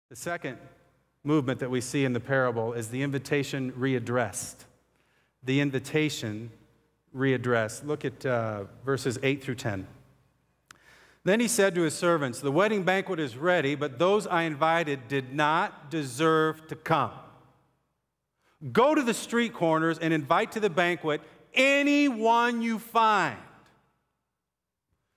The second movement that we see in the parable is the invitation readdressed. The invitation readdressed. Look at verses 8 through 10. Then he said to his servants, "The wedding banquet is ready, but those I invited did not deserve to come. Go to the street corners and invite to the banquet anyone you find."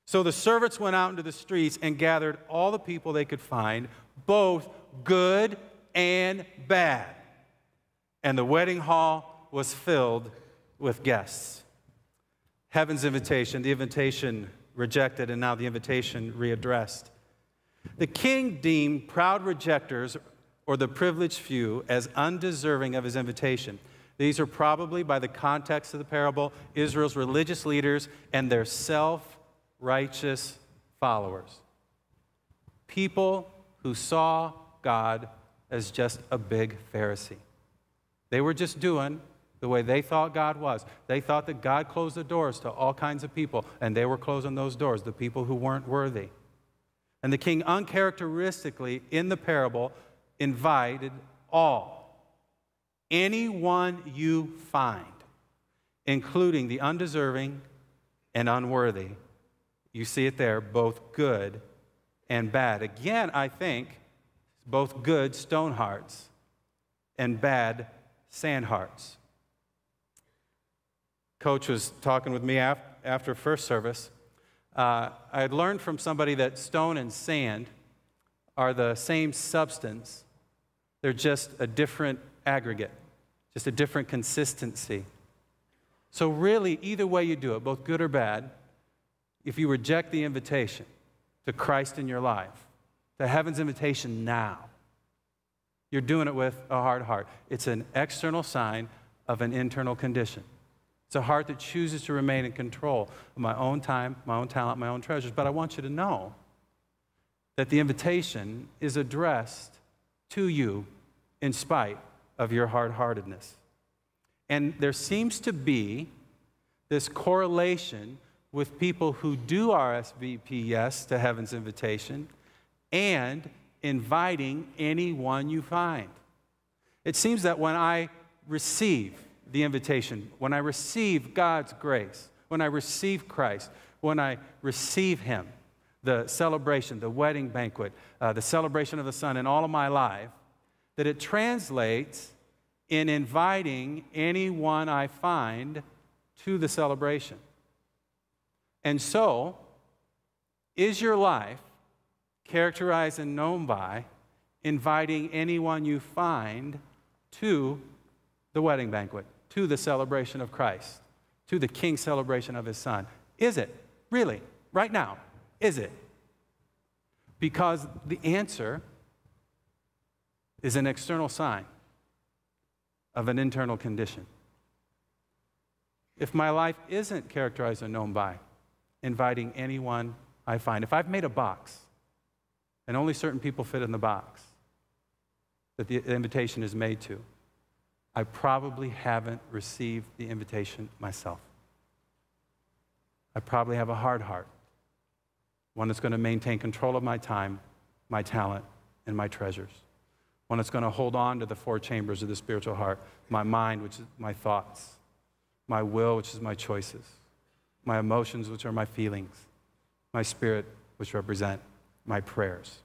So the servants went out into the streets and gathered all the people they could find, both good and bad. And the wedding hall was filled with guests. Heaven's invitation, the invitation rejected, and now the invitation readdressed. The king deemed proud rejectors, or the privileged few, as undeserving of his invitation. These are probably, by the context of the parable, Israel's religious leaders and their self-righteous followers. People who saw God as just a big Pharisee. They were just doing the way they thought God was. They thought that God closed the doors to all kinds of people, and they were closing those doors, the people who weren't worthy. And the king uncharacteristically, in the parable, invited all, anyone you find, including the undeserving and unworthy. You see it there, both good and bad. Again, I think both good stone hearts and bad sand hearts. Coach was talking with me after first service. I had learned from somebody that stone and sand are the same substance. They're just a different aggregate, just a different consistency. So really, either way you do it, both good or bad, if you reject the invitation to Christ in your life, to heaven's invitation now, you're doing it with a hard heart. It's an external sign of an internal condition. It's a heart that chooses to remain in control of my own time, my own talent, my own treasures. But I want you to know that the invitation is addressed to you in spite of your hard-heartedness. And there seems to be this correlation with people who do RSVP yes to heaven's invitation and inviting anyone you find. It seems that when I receive the invitation, when I receive God's grace, when I receive Christ, when I receive Him, the celebration, the wedding banquet, the celebration of the Son in all of my life, that it translates in inviting anyone I find to the celebration. And so, is your life characterized and known by inviting anyone you find to the wedding banquet, to the celebration of Christ, to the King's celebration of His Son? Is it? Really? Right now? Is it? Because the answer is an external sign of an internal condition. If my life isn't characterized and known by inviting anyone I find, if I've made a box and only certain people fit in the box that the invitation is made to, I probably haven't received the invitation myself. I probably have a hard heart, one that's going to maintain control of my time, my talent, and my treasures. One that's going to hold on to the four chambers of the spiritual heart, my mind, which is my thoughts, my will, which is my choices, my emotions, which are my feelings, my spirit, which represent my prayers.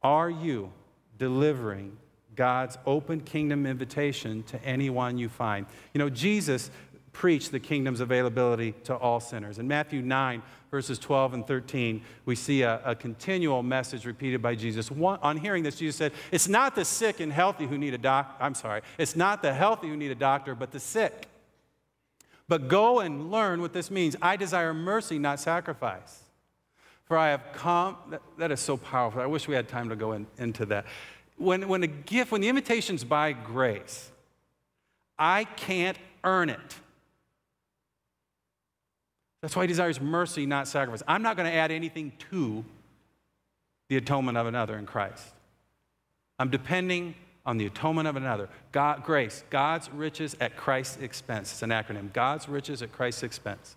Are you delivering God's open kingdom invitation to anyone you find? You know, Jesus preached the kingdom's availability to all sinners. In Matthew 9, verses 12 and 13, we see a continual message repeated by Jesus. On hearing this, Jesus said, it's not the sick and healthy who need a doctor. It's not the healthy who need a doctor, but the sick. But go and learn what this means. I desire mercy, not sacrifice. For I have come, that is so powerful. I wish we had time to go into that. When the invitation's by grace, I can't earn it. That's why He desires mercy, not sacrifice. I'm not going to add anything to the atonement of another in Christ. I'm depending on the atonement of another. Grace, God's riches at Christ's expense. It's an acronym. God's riches at Christ's expense.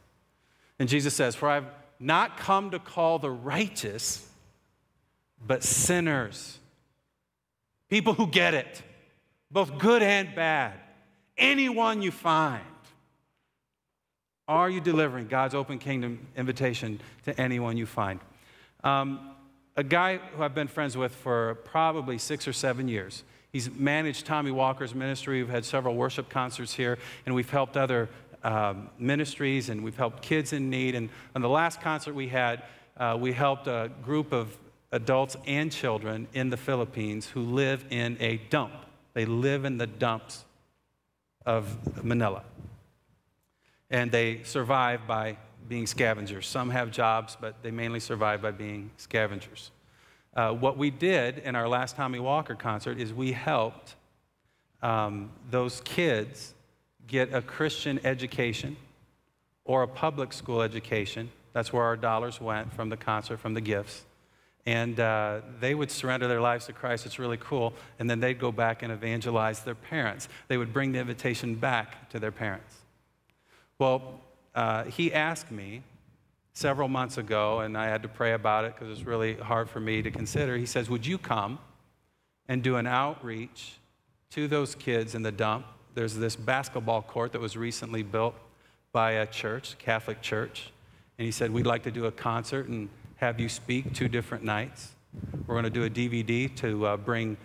And Jesus says, for I've not come to call the righteous, but sinners people who get it, both good and bad, anyone you find. Are you delivering God's open kingdom invitation to anyone you find? A guy who I've been friends with for probably 6 or 7 years. He's managed Tommy Walker's ministry. We've had several worship concerts here, and we've helped other ministries, and we've helped kids in need. And on the last concert we had, we helped a group of adults and children in the Philippines who live in a dump. They live in the dumps of Manila. And they survive by being scavengers. Some have jobs, but they mainly survive by being scavengers. What we did in our last Tommy Walker concert is we helped those kids get a Christian education or a public school education. That's where our dollars went from the concert, from the gifts. And they would surrender their lives to Christ. It's really cool. And then they'd go back and evangelize their parents. They would bring the invitation back to their parents. Well, he asked me several months ago, and I had to pray about it because it was really hard for me to consider. He says, would you come and do an outreach to those kids in the dump? There's this basketball court that was recently built by a church, Catholic church. And he said, we'd like to do a concert and have you speak 2 different nights. We're going to do a DVD to bring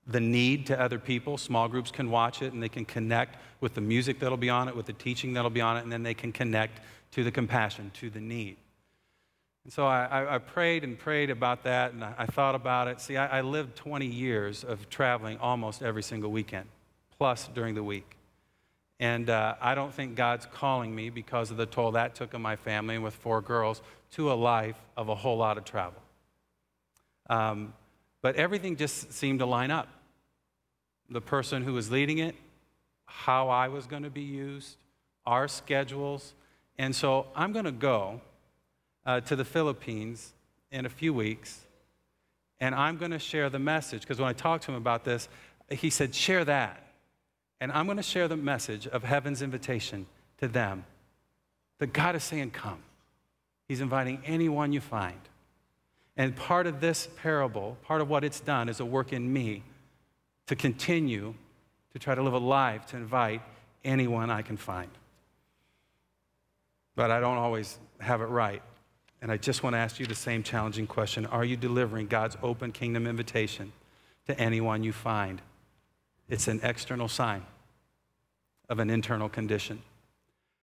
the need to other people. Small groups can watch it, and they can connect with the music that'll be on it, with the teaching that'll be on it, and then they can connect to the compassion, to the need. And so I prayed and prayed about that, and I thought about it. See, I lived 20 years of traveling almost every single weekend, plus during the week. And I don't think God's calling me, because of the toll that took on my family and with 4 girls, to a life of a whole lot of travel. But everything just seemed to line up. The person who was leading it, how I was going to be used, our schedules. And so I'm going to go to the Philippines in a few weeks, and I'm going to share the message. Because when I talked to him about this, he said, share that. And I'm going to share the message of heaven's invitation to them, that God is saying, come. He's inviting anyone you find. And part of this parable, part of what it's done, is a work in me to continue to try to live a life to invite anyone I can find. But I don't always have it right. And I just want to ask you the same challenging question. Are you delivering God's open kingdom invitation to anyone you find? It's an external sign of an internal condition.